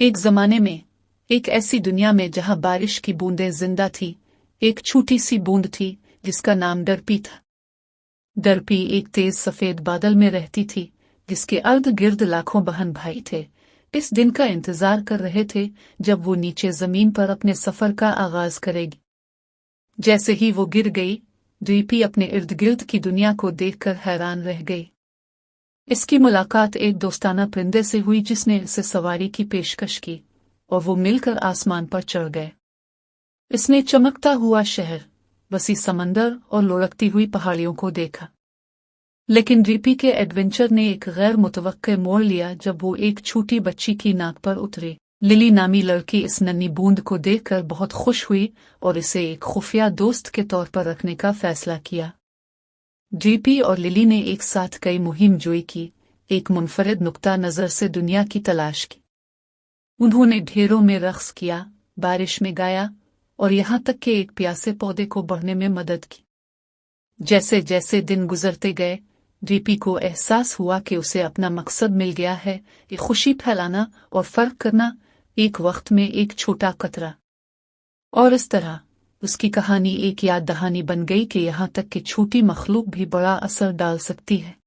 एक जमाने में, एक ऐसी दुनिया में जहां बारिश की बूंदें जिंदा थी, एक छोटी सी बूंद थी जिसका नाम डरपी था। डरपी एक तेज सफेद बादल में रहती थी, जिसके अर्ध गिर्द लाखों बहन भाई थे। इस दिन का इंतजार कर रहे थे जब वो नीचे जमीन पर अपने सफर का आगाज करेगी। जैसे ही वो गिर गई, डीपी अपने इर्द गिर्द की दुनिया को देखकर हैरान रह गई। इसकी मुलाकात एक दोस्ताना परिंदे से हुई जिसने इसे सवारी की पेशकश की, और वो मिलकर आसमान पर चढ़ गए। इसने चमकता हुआ शहर, वसी समंदर और लुढ़कती हुई पहाड़ियों को देखा। लेकिन डीपी के एडवेंचर ने एक गैर मुतवक्के मोड़ लिया जब वो एक छोटी बच्ची की नाक पर उतरे। लिली नामी लड़की इस नन्ही बूंद को देखकर बहुत खुश हुई और इसे एक खुफिया दोस्त के तौर पर रखने का फैसला किया। डीपी और लिली ने एक साथ कई मुहिम जोई की, एक मुनफरिद नुक्ता नजर से दुनिया की तलाश की। उन्होंने ढेरों में रक्स किया, बारिश में गाया और यहाँ तक कि एक प्यासे पौधे को बढ़ने में मदद की। जैसे जैसे दिन गुजरते गए, डीपी को एहसास हुआ कि उसे अपना मकसद मिल गया है, ये खुशी फैलाना और फर्क करना, एक वक्त में एक छोटा कतरा। और इस तरह उसकी कहानी एक याद दहानी बन गई कि यहाँ तक कि छोटी मखलूक भी बड़ा असर डाल सकती है।